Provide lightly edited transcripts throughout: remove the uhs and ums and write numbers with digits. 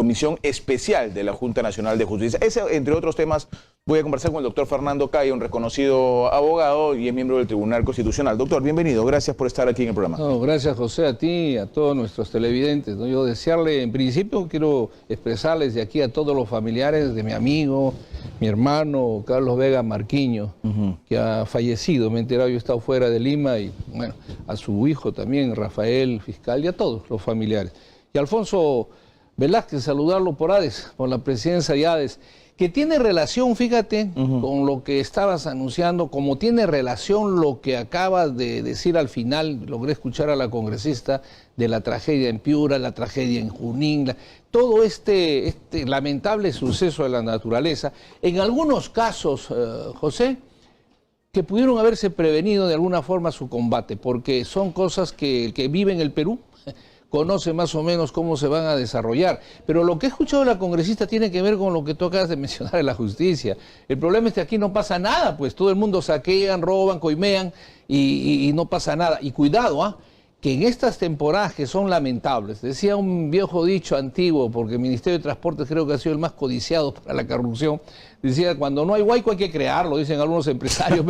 Comisión Especial de la Junta Nacional de Justicia. Ese, entre otros temas, voy a conversar con el doctor Fernando Caya, un reconocido abogado y es miembro del Tribunal Constitucional. Doctor, bienvenido, gracias por estar aquí en el programa. No, gracias, José, a ti y a todos nuestros televidentes, ¿no? Yo desearle, en principio quiero expresarles de aquí a todos los familiares de mi amigo, mi hermano Carlos Vega Marquiño, que ha fallecido, me he enterado, yo he estado fuera de Lima, y bueno, a su hijo también, Rafael, fiscal, y a todos los familiares. Y Alfonso Velázquez, saludarlo por ADES, por la presidencia de ADES, que tiene relación, fíjate, con lo que estabas anunciando, como tiene relación lo que acabas de decir al final, logré escuchar a la congresista, de la tragedia en Piura, la tragedia en Junín, todo este lamentable suceso de la naturaleza. En algunos casos, José, que pudieron haberse prevenido de alguna forma su combate, porque son cosas que el que vive en el Perú conoce más o menos cómo se van a desarrollar. Pero lo que he escuchado de la congresista tiene que ver con lo que tú acabas de mencionar de la justicia. El problema es que aquí no pasa nada, pues todo el mundo saquean, roban, coimean y no pasa nada. Y cuidado, que en estas temporadas que son lamentables, decía un viejo dicho antiguo, porque el Ministerio de Transportes creo que ha sido el más codiciado para la corrupción, decía, cuando no hay huaico hay que crearlo, dicen algunos empresarios,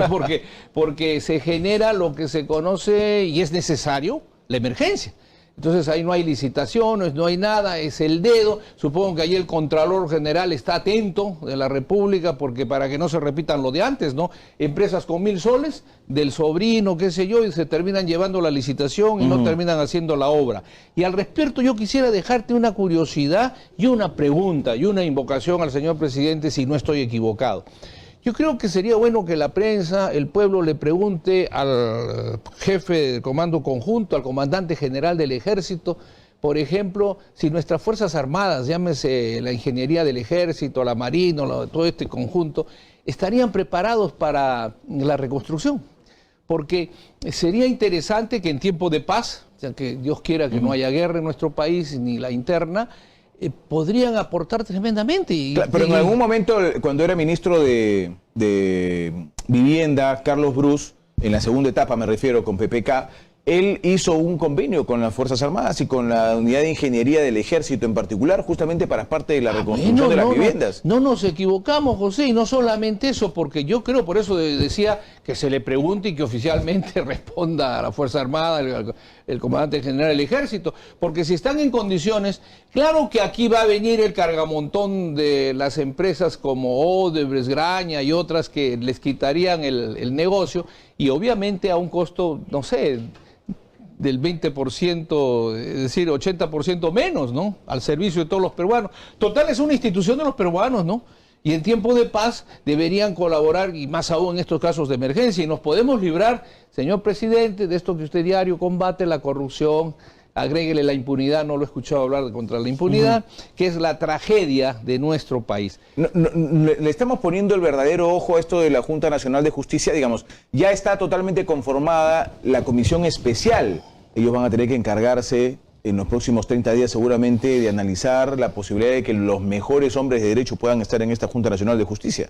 porque se genera lo que se conoce y es necesario, la emergencia. Entonces ahí no hay licitaciones, no hay nada, es el dedo. Supongo que ahí el Contralor General está atento de la República, porque para que no se repitan lo de antes, ¿no? Empresas con 1000 soles, del sobrino, qué sé yo, y se terminan llevando la licitación y no terminan haciendo la obra. Y al respecto yo quisiera dejarte una curiosidad y una pregunta y una invocación al señor presidente, si no estoy equivocado. Yo creo que sería bueno que la prensa, el pueblo, le pregunte al jefe del Comando Conjunto, al comandante general del Ejército, por ejemplo, si nuestras Fuerzas Armadas, llámese la Ingeniería del Ejército, la Marina, todo este conjunto, estarían preparados para la reconstrucción. Porque sería interesante que en tiempo de paz, ya que Dios quiera que no haya guerra en nuestro país, ni la interna, podrían aportar tremendamente. Claro, pero en algún momento, cuando era ministro de Vivienda, Carlos Brus, en la segunda etapa me refiero, con PPK, él hizo un convenio con las Fuerzas Armadas y con la Unidad de Ingeniería del Ejército en particular, justamente para parte de la reconstrucción de las viviendas. No nos equivocamos, José, y no solamente eso, porque yo creo, por eso decía que se le pregunte y que oficialmente responda a la Fuerza Armada, el comandante general del Ejército, porque si están en condiciones, claro que aquí va a venir el cargamontón de las empresas como Odebrecht, Graña y otras que les quitarían el negocio, y obviamente a un costo, no sé, del 20%, es decir, 80% menos, ¿no? Al servicio de todos los peruanos. Total, es una institución de los peruanos, ¿no? Y en tiempo de paz deberían colaborar, y más aún en estos casos de emergencia, y nos podemos librar, señor presidente, de esto que usted diario combate, la corrupción, agréguele la impunidad, no lo he escuchado hablar contra la impunidad, que es la tragedia de nuestro país. Le estamos poniendo el verdadero ojo a esto de la Junta Nacional de Justicia, digamos, ya está totalmente conformada la Comisión Especial. Ellos van a tener que encargarse en los próximos 30 días seguramente de analizar la posibilidad de que los mejores hombres de derecho puedan estar en esta Junta Nacional de Justicia.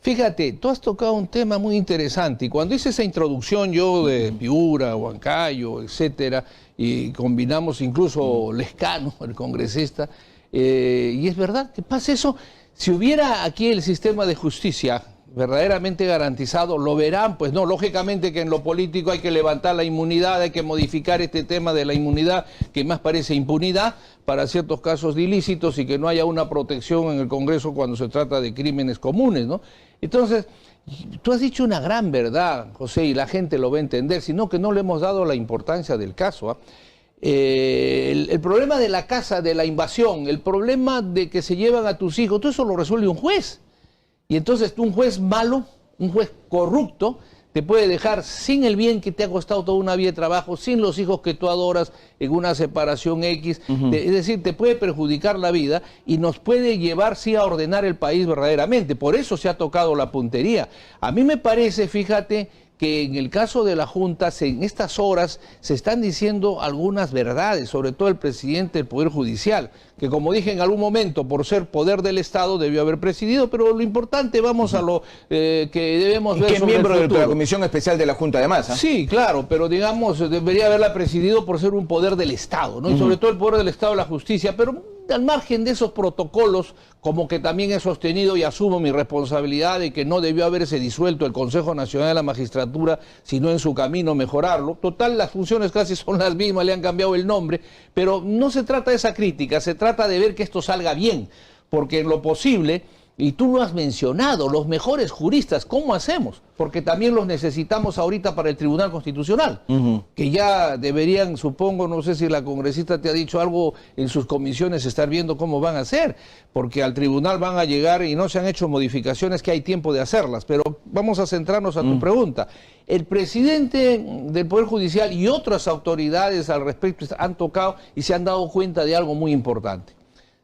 Fíjate, tú has tocado un tema muy interesante, y cuando hice esa introducción yo de Piura, Huancayo, etcétera, y combinamos incluso Lescano, el congresista, y es verdad que pasa eso. Si hubiera aquí el sistema de justicia verdaderamente garantizado, lo verán, pues no, lógicamente que en lo político hay que levantar la inmunidad, hay que modificar este tema de la inmunidad, que más parece impunidad para ciertos casos de ilícitos, y que no haya una protección en el Congreso cuando se trata de crímenes comunes, ¿no? Entonces, tú has dicho una gran verdad, José, y la gente lo va a entender, sino que no le hemos dado la importancia del caso, el problema de la casa, de la invasión, el problema de que se llevan a tus hijos, todo eso lo resuelve un juez. Y entonces un juez malo, un juez corrupto, te puede dejar sin el bien que te ha costado toda una vida de trabajo, sin los hijos que tú adoras en una separación X. Es decir, te puede perjudicar la vida y nos puede llevar, sí, a ordenar el país verdaderamente. Por eso se ha tocado la puntería. A mí me parece, fíjate, que en el caso de la Junta, en estas horas se están diciendo algunas verdades, sobre todo el presidente del Poder Judicial, que como dije en algún momento, por ser poder del Estado debió haber presidido, pero lo importante, vamos a lo que debemos ver sobre el futuro. Que es miembro de la Comisión Especial de la Junta, además. Sí, claro, pero digamos, debería haberla presidido por ser un poder del Estado, ¿no? Y sobre todo el poder del Estado de la justicia, pero al margen de esos protocolos, como que también he sostenido y asumo mi responsabilidad de que no debió haberse disuelto el Consejo Nacional de la Magistratura, sino en su camino mejorarlo. Total, las funciones casi son las mismas, le han cambiado el nombre, pero no se trata de esa crítica, se trata de ver que esto salga bien, porque en lo posible... Y tú lo has mencionado, los mejores juristas, ¿cómo hacemos? Porque también los necesitamos ahorita para el Tribunal Constitucional, que ya deberían, supongo, no sé si la congresista te ha dicho algo en sus comisiones, estar viendo cómo van a hacer, porque al tribunal van a llegar y no se han hecho modificaciones que hay tiempo de hacerlas. Pero vamos a centrarnos a tu pregunta. El presidente del Poder Judicial y otras autoridades al respecto han tocado y se han dado cuenta de algo muy importante.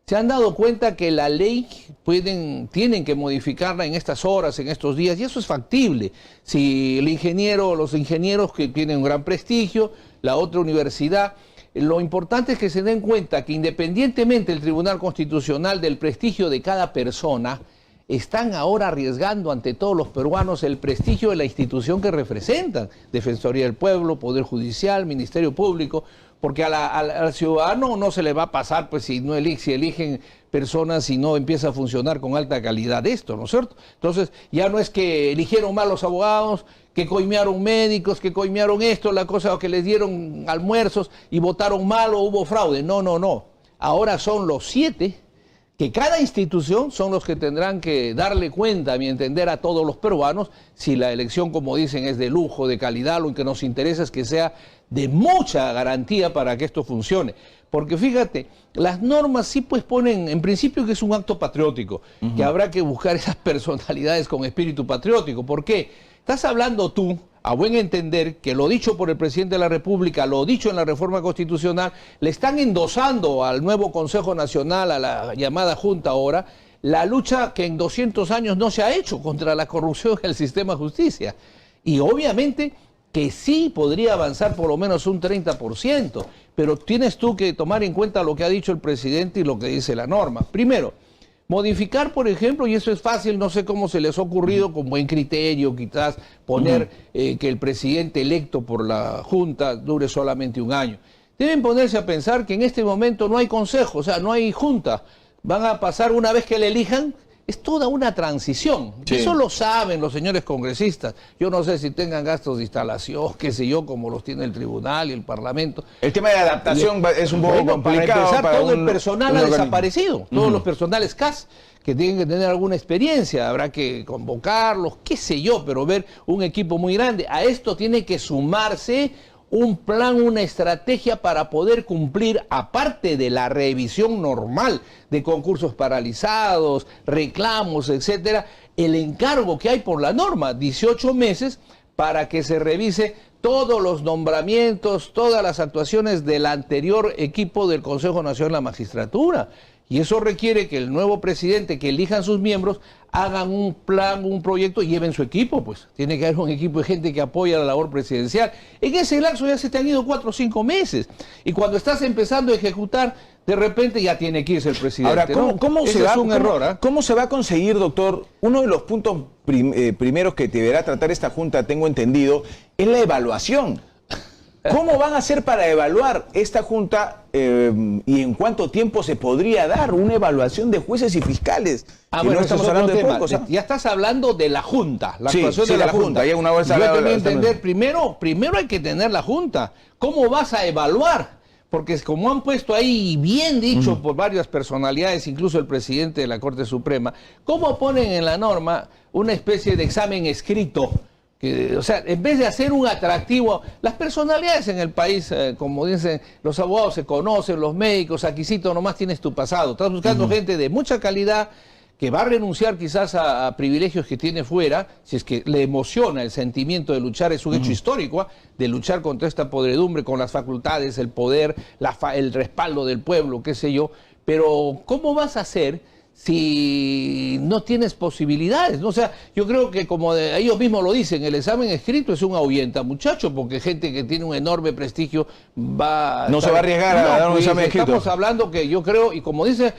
Se han dado cuenta que la ley tienen que modificarla en estas horas, en estos días, y eso es factible. Si los ingenieros que tienen un gran prestigio, la otra universidad, lo importante es que se den cuenta que independientemente del Tribunal Constitucional del prestigio de cada persona, están ahora arriesgando ante todos los peruanos el prestigio de la institución que representan, Defensoría del Pueblo, Poder Judicial, Ministerio Público, porque al ciudadano no se le va a pasar, pues si eligen personas y no empieza a funcionar con alta calidad esto, ¿no es cierto? Entonces, ya no es que eligieron mal los abogados, que coimearon médicos, que coimearon esto, la cosa, o que les dieron almuerzos y votaron mal o hubo fraude. No, no, no. Ahora son los 7, que cada institución son los que tendrán que darle cuenta, a mi entender, a todos los peruanos, si la elección, como dicen, es de lujo, de calidad, lo que nos interesa es que sea de mucha garantía para que esto funcione. Porque fíjate, las normas sí pues ponen, en principio, que es un acto patriótico, que habrá que buscar esas personalidades con espíritu patriótico. ¿Por qué? Estás hablando tú, a buen entender, que lo dicho por el presidente de la República, lo dicho en la reforma constitucional, le están endosando al nuevo Consejo Nacional, a la llamada Junta ahora, la lucha que en 200 años no se ha hecho contra la corrupción en el sistema de justicia. Y obviamente que sí podría avanzar por lo menos un 30%, pero tienes tú que tomar en cuenta lo que ha dicho el presidente y lo que dice la norma. Primero, modificar, por ejemplo, y eso es fácil, no sé cómo se les ha ocurrido, con buen criterio, quizás poner que el presidente electo por la Junta dure solamente 1 año. Deben ponerse a pensar que en este momento no hay consejo, o sea, no hay Junta. Van a pasar una vez que le elijan. Es toda una transición. Sí. Eso lo saben los señores congresistas. Yo no sé si tengan gastos de instalación, qué sé yo, como los tiene el tribunal y el parlamento. El tema de adaptación es un poco complicado. Para empezar, todo el personal ha desaparecido. Todos los personales CAS que tienen que tener alguna experiencia. Habrá que convocarlos, qué sé yo, pero ver un equipo muy grande. A esto tiene que sumarse un plan, una estrategia para poder cumplir, aparte de la revisión normal de concursos paralizados, reclamos, etcétera, el encargo que hay por la norma, 18 meses, para que se revise todos los nombramientos, todas las actuaciones del anterior equipo del Consejo Nacional de la Magistratura. Y eso requiere que el nuevo presidente, que elijan sus miembros, hagan un plan, un proyecto y lleven su equipo, pues. Tiene que haber un equipo de gente que apoya la labor presidencial. En ese lapso ya se te han ido 4 o 5 meses. Y cuando estás empezando a ejecutar, de repente ya tiene que irse el presidente. Ahora, ¿cómo se va a conseguir, doctor? Uno de los puntos primeros que deberá tratar esta Junta, tengo entendido, es la evaluación. ¿Cómo van a hacer para evaluar esta Junta y en cuánto tiempo se podría dar una evaluación de jueces y fiscales? Bueno, no estamos hablando de poco, ya estás hablando de la Junta, la actuación de la Junta. Ya una vez yo tengo que entender, primero hay que tener la Junta. ¿Cómo vas a evaluar? Porque como han puesto ahí, bien dicho por varias personalidades, incluso el presidente de la Corte Suprema, ¿cómo ponen en la norma una especie de examen escrito? O sea, en vez de hacer un atractivo, las personalidades en el país, como dicen, los abogados se conocen, los médicos, aquisito, nomás tienes tu pasado. Estás buscando gente de mucha calidad que va a renunciar quizás a privilegios que tiene fuera, si es que le emociona el sentimiento de luchar, es un hecho histórico, de luchar contra esta podredumbre, con las facultades, el poder, el respaldo del pueblo, qué sé yo. Pero, ¿cómo vas a hacer si no tienes posibilidades? ¿No? O sea, yo creo que como ellos mismos lo dicen, el examen escrito es un ahuyenta, muchacho, porque gente que tiene un enorme prestigio se va a arriesgar a dar un examen escrito. Estamos hablando que yo creo, y como dice,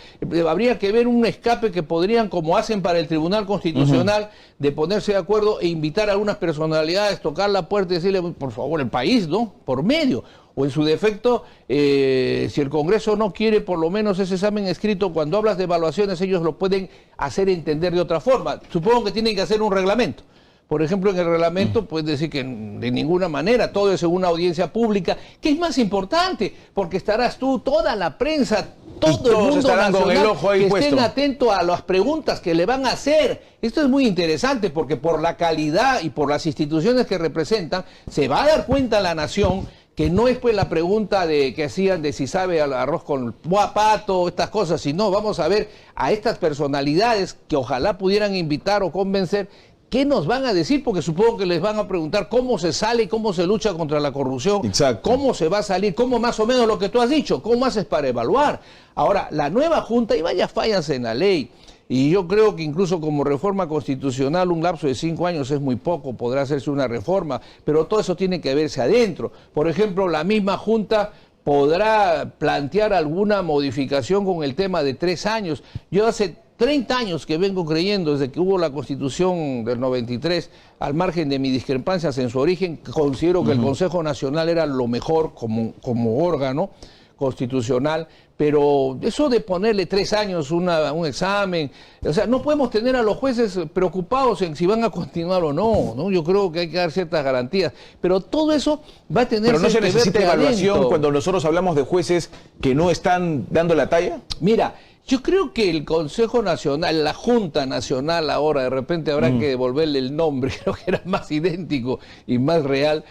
habría que ver un escape que podrían, como hacen para el Tribunal Constitucional, de ponerse de acuerdo e invitar a algunas personalidades, tocar la puerta y decirle, por favor, el país, ¿no? Por medio. o en su defecto, si el Congreso no quiere por lo menos ese examen escrito, cuando hablas de evaluaciones ellos lo pueden hacer entender de otra forma. Supongo que tienen que hacer un reglamento. Por ejemplo, en el reglamento puedes decir que de ninguna manera, todo es en una audiencia pública, que es más importante, porque estarás tú, toda la prensa, todo el mundo nacional, con el ojo ahí que puesto. estén atentos a las preguntas que le van a hacer. Esto es muy interesante porque por la calidad y por las instituciones que representan, se va a dar cuenta la nación que no es pues la pregunta que hacían de si sabe al arroz con pato, estas cosas, sino vamos a ver a estas personalidades que ojalá pudieran invitar o convencer. ¿Qué nos van a decir? Porque supongo que les van a preguntar cómo se sale, cómo se lucha contra la corrupción, Exacto. cómo se va a salir, cómo más o menos lo que tú has dicho, cómo haces para evaluar. Ahora, la nueva Junta, y vaya fallas en la ley, y yo creo que incluso como reforma constitucional un lapso de 5 años es muy poco, podrá hacerse una reforma, pero todo eso tiene que verse adentro. Por ejemplo, la misma Junta podrá plantear alguna modificación con el tema de 3 años. Yo hace 30 años que vengo creyendo, desde que hubo la Constitución del 93, al margen de mis discrepancias en su origen, considero que el Consejo Nacional era lo mejor como órgano constitucional, pero eso de ponerle 3 años un examen, o sea, no podemos tener a los jueces preocupados en si van a continuar o no, ¿no? Yo creo que hay que dar ciertas garantías, pero todo eso va a tener Pero no se que necesita verse evaluación adentro. cuando nosotros hablamos de jueces que no están dando la talla. Mira, yo creo que el Consejo Nacional, la Junta Nacional ahora, de repente habrá que devolverle el nombre, creo que era más idéntico y más real,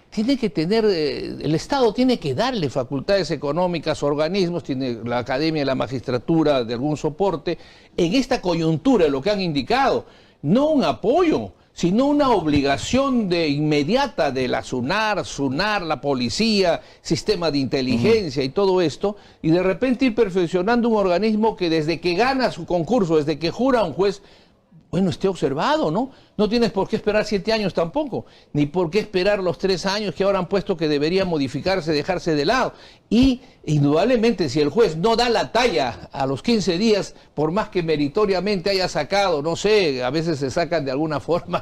tiene que tener, el Estado tiene que darle facultades económicas, organismos, tiene la Academia y la Magistratura de algún soporte, en esta coyuntura, lo que han indicado, no un apoyo, sino una obligación inmediata de la SUNAR, la policía, sistema de inteligencia y todo esto, y de repente ir perfeccionando un organismo que desde que gana su concurso, desde que jura un juez, bueno, esté observado, ¿no? No tienes por qué esperar 7 años tampoco, ni por qué esperar los 3 años que ahora han puesto que debería modificarse, dejarse de lado. Y indudablemente si el juez no da la talla a los 15 días, por más que meritoriamente haya sacado, no sé, a veces se sacan de alguna forma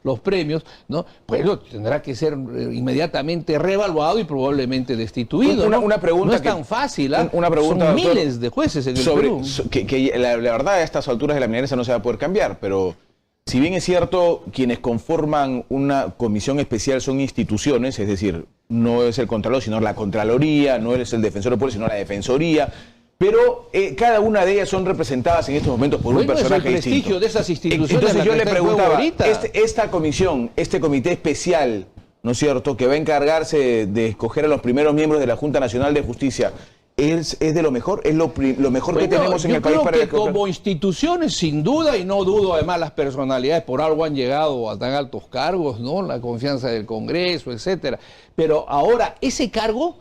los premios, ¿no? Pues tendrá que ser inmediatamente reevaluado y probablemente destituido. Una pregunta no es tan fácil, ¿eh? Una pregunta, son doctor, miles de jueces en el Perú. Que la verdad a estas alturas de la minería no se va a poder cambiar, pero si bien es cierto, quienes conforman una comisión especial son instituciones, es decir, no es el Contralor, sino la Contraloría, no es el Defensor del Pueblo, sino la Defensoría, pero cada una de ellas son representadas en estos momentos por un personaje distinto. Es el prestigio de esas instituciones. Entonces yo le preguntaba, ahorita. esta comisión, este comité especial, ¿no es cierto?, que va a encargarse de escoger a los primeros miembros de la Junta Nacional de Justicia, ¿es de lo mejor? ¿Es lo mejor que tenemos en el país para que como instituciones, sin duda, y no dudo además las personalidades por algo han llegado a tan altos cargos, ¿no? La confianza del Congreso, etcétera. Pero ahora ese cargo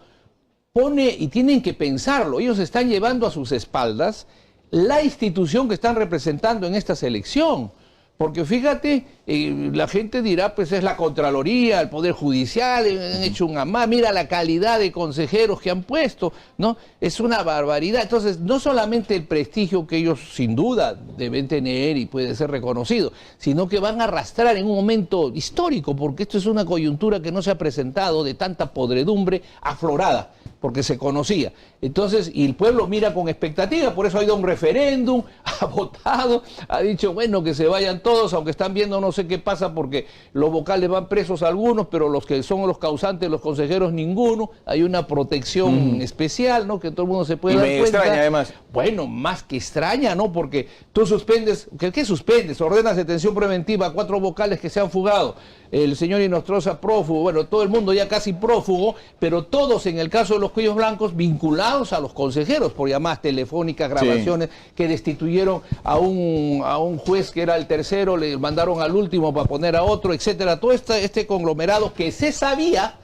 pone, y tienen que pensarlo, ellos están llevando a sus espaldas la institución que están representando en esta selección. Porque fíjate, la gente dirá, pues es la Contraloría, el Poder Judicial, han hecho un amá, mira la calidad de consejeros que han puesto, ¿no? Es una barbaridad. Entonces, no solamente el prestigio que ellos sin duda deben tener y puede ser reconocido, sino que van a arrastrar en un momento histórico, porque esto es una coyuntura que no se ha presentado de tanta podredumbre aflorada, porque se conocía. Entonces, y el pueblo mira con expectativa, por eso ha ido a un referéndum, ha votado, ha dicho, bueno, que se vayan todos, aunque están viendo no sé qué pasa, porque los vocales van presos algunos, pero los que son los causantes, los consejeros, ninguno. Hay una protección especial, ¿no? Que todo el mundo se puede dar cuenta. Extraña, además. Bueno, más que extraña, ¿no? Porque tú suspendes, ¿qué suspendes? Ordenas detención preventiva a 4 vocales que se han fugado. El señor Inostroza prófugo, bueno, todo el mundo ya casi prófugo, pero todos en el caso de los cuellos blancos vinculados a los consejeros por llamadas telefónicas, grabaciones, que destituyeron a un juez que era el tercero, le mandaron al último para poner a otro, etcétera. Todo este conglomerado que se sabía,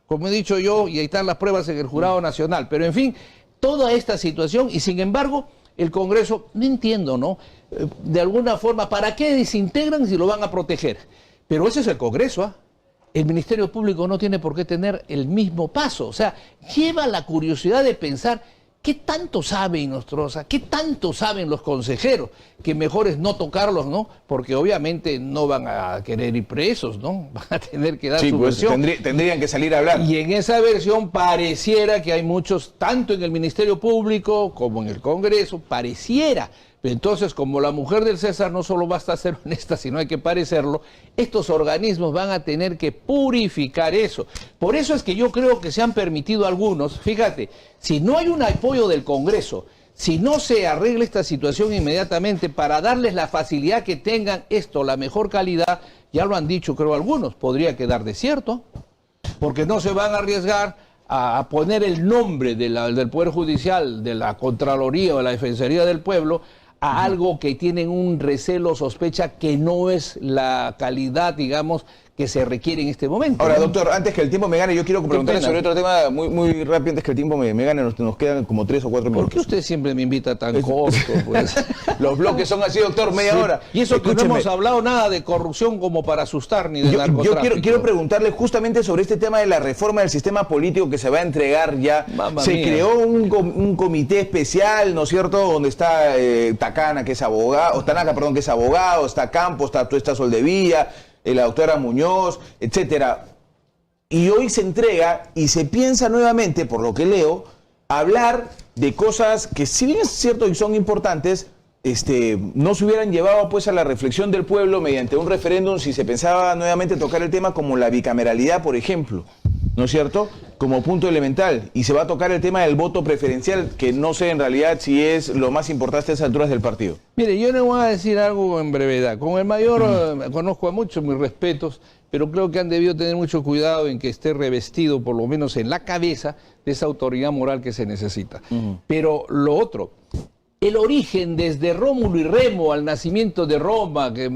como he dicho yo, y ahí están las pruebas en el Jurado Nacional, pero en fin, toda esta situación, y sin embargo, el Congreso, no entiendo, ¿no? De alguna forma, ¿para qué desintegran si lo van a proteger? Pero ese es el Congreso, ¿ah? El Ministerio Público no tiene por qué tener el mismo paso. O sea, lleva la curiosidad de pensar ¿Qué tanto sabe Inostroza? ¿Qué tanto saben los consejeros? Que mejor es no tocarlos, ¿no? Porque obviamente no van a querer ir presos, ¿no? Van a tener que dar su versión. Tendrían que salir a hablar. Y en esa versión pareciera que hay muchos, tanto en el Ministerio Público como en el Congreso, pareciera. Entonces, como la mujer del César no solo basta ser honesta, sino hay que parecerlo, estos organismos van a tener que purificar eso. Por eso es que yo creo que se han permitido algunos, fíjate, si no hay un apoyo del Congreso, si no se arregla esta situación inmediatamente para darles la facilidad que tengan esto, la mejor calidad, ya lo han dicho creo algunos, podría quedar desierto, porque no se van a arriesgar a poner el nombre del Poder Judicial, de la Contraloría o de la Defensoría del Pueblo, a algo que tienen un recelo, sospecha que no es la calidad, digamos, que se requiere en este momento. Ahora, doctor, antes que el tiempo me gane, yo quiero preguntarle sobre otro tema muy rápido, antes que el tiempo me gane, nos quedan como 3 o 4 minutos. ¿Por qué usted siempre me invita tan corto? Pues? Los bloques son así, doctor, media hora. Y eso que no hemos hablado nada de corrupción como para asustar ni de narcotráfico. Yo quiero preguntarle justamente sobre este tema de la reforma del sistema político que se va a entregar ya. Se creó un comité especial, ¿no es cierto?, donde está Tacana, que es abogado, Tanaka, perdón, que es abogado, está Campos, está Soldevilla, la doctora Muñoz, etcétera. Y hoy se entrega y se piensa nuevamente, por lo que leo, hablar de cosas que, si bien es cierto y son importantes, no se hubieran llevado pues a la reflexión del pueblo mediante un referéndum si se pensaba nuevamente tocar el tema como la bicameralidad, por ejemplo, ¿no es cierto?, como punto elemental. Y se va a tocar el tema del voto preferencial, que no sé en realidad si es lo más importante a estas alturas del partido. Mire, yo le voy a decir algo en brevedad. Con el mayor conozco a muchos, mis respetos, pero creo que han debido tener mucho cuidado en que esté revestido, por lo menos en la cabeza, de esa autoridad moral que se necesita. Pero lo otro, el origen desde Rómulo y Remo al nacimiento de Roma, que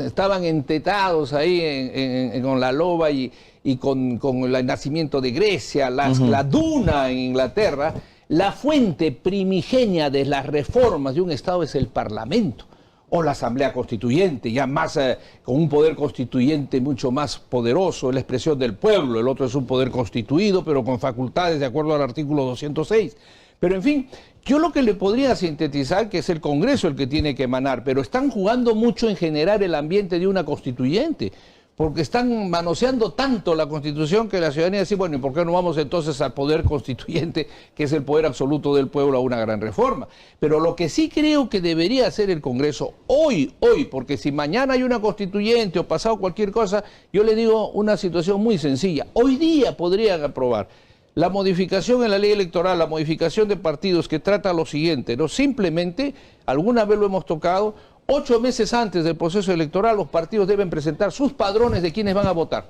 estaban entetados ahí con la loba y con el nacimiento de Grecia, la duna en Inglaterra, la fuente primigenia de las reformas de un Estado es el Parlamento o la Asamblea Constituyente, ya más con un poder constituyente mucho más poderoso, la expresión del pueblo. El otro es un poder constituido, pero con facultades de acuerdo al artículo 206. Pero en fin, yo lo que le podría sintetizar que es el Congreso el que tiene que emanar, pero están jugando mucho en generar el ambiente de una constituyente, porque están manoseando tanto la Constitución que la ciudadanía dice, bueno, ¿y por qué no vamos entonces al poder constituyente, que es el poder absoluto del pueblo, a una gran reforma? Pero lo que sí creo que debería hacer el Congreso hoy, porque si mañana hay una constituyente o pasado cualquier cosa, yo le digo una situación muy sencilla, hoy día podrían aprobar la modificación en la ley electoral, la modificación de partidos que trata lo siguiente, ¿no? Simplemente, alguna vez lo hemos tocado, 8 meses antes del proceso electoral los partidos deben presentar sus padrones de quienes van a votar,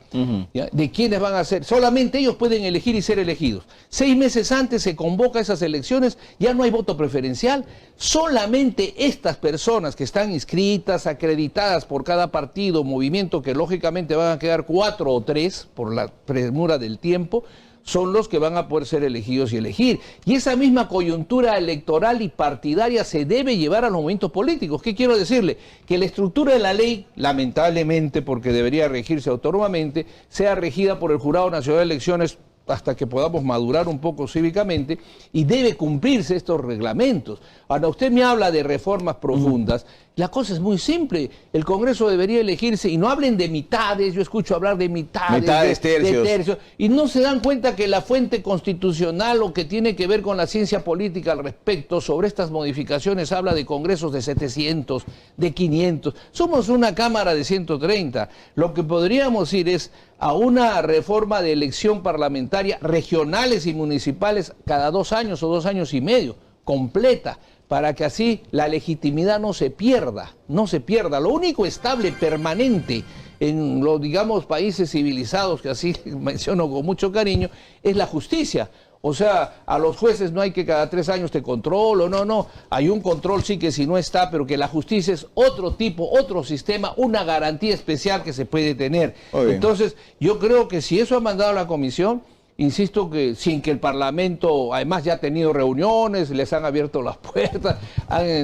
¿ya? De quienes van a ser, solamente ellos pueden elegir y ser elegidos. 6 meses antes se convoca esas elecciones, ya no hay voto preferencial, solamente estas personas que están inscritas, acreditadas por cada partido, movimiento que lógicamente van a quedar 4 o 3 por la premura del tiempo, son los que van a poder ser elegidos y elegir. Y esa misma coyuntura electoral y partidaria se debe llevar a los movimientos políticos. ¿Qué quiero decirle? Que la estructura de la ley, lamentablemente, porque debería regirse autónomamente, sea regida por el Jurado Nacional de Elecciones hasta que podamos madurar un poco cívicamente, y debe cumplirse estos reglamentos. Ahora, usted me habla de reformas profundas, la cosa es muy simple, el Congreso debería elegirse, y no hablen de mitades, yo escucho hablar de mitades, tercios. de tercios, y no se dan cuenta que la fuente constitucional o que tiene que ver con la ciencia política al respecto sobre estas modificaciones habla de congresos de 700, de 500, somos una Cámara de 130, lo que podríamos ir es a una reforma de elección parlamentaria regionales y municipales cada 2 años o 2 años y medio, completa, para que así la legitimidad no se pierda, no se pierda. Lo único estable, permanente, en los, digamos, países civilizados, que así menciono con mucho cariño, es la justicia. O sea, a los jueces no hay que cada 3 años te controlo, no, hay un control sí que si no está, pero que la justicia es otro tipo, otro sistema, una garantía especial que se puede tener. Entonces, yo creo que si eso ha mandado a la comisión, insisto que sin que el Parlamento, además ya ha tenido reuniones, les han abierto las puertas,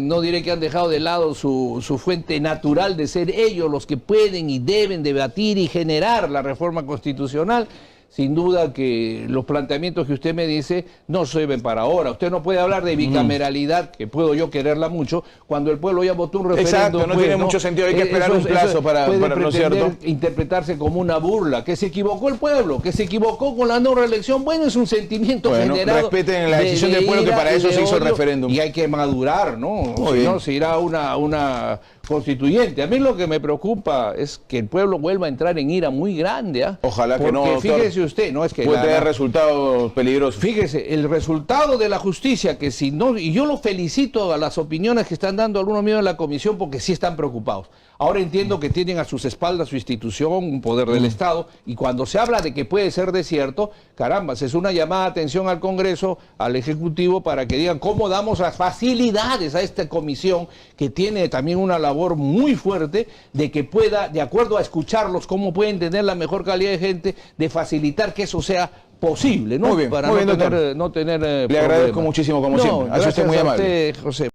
no diré que han dejado de lado su fuente natural de ser ellos los que pueden y deben debatir y generar la reforma constitucional. sin duda que los planteamientos que usted me dice no sirven para ahora. Usted no puede hablar de bicameralidad, que puedo yo quererla mucho, cuando el pueblo ya votó un referéndum. Exacto, no tiene mucho sentido, hay que esperar un plazo para ¿no es cierto? Interpretarse como una burla, que se equivocó el pueblo, que se equivocó con la no reelección. Bueno, es un sentimiento generado. Respeten la decisión del pueblo, que para eso se hizo el referéndum. Y hay que madurar, ¿no? Si no, se irá una constituyente. A mí lo que me preocupa es que el pueblo vuelva a entrar en ira muy grande. Ojalá que no, doctor. Fíjese usted, no es que puede tener resultados peligrosos. Fíjese, el resultado de la justicia, que si no, y yo lo felicito a las opiniones que están dando algunos miembros de la comisión, porque sí están preocupados. Ahora entiendo que tienen a sus espaldas su institución, un poder del Estado, y cuando se habla de que puede ser desierto, caramba, es una llamada de atención al Congreso, al Ejecutivo, para que digan cómo damos las facilidades a esta comisión, que tiene también una labor muy fuerte, de que pueda, de acuerdo a escucharlos, cómo pueden tener la mejor calidad de gente, de facilitar que eso sea posible, ¿no? Muy bien, para muy bien, no tener Le agradezco muchísimo, como siempre. Ha sido usted muy amable. José.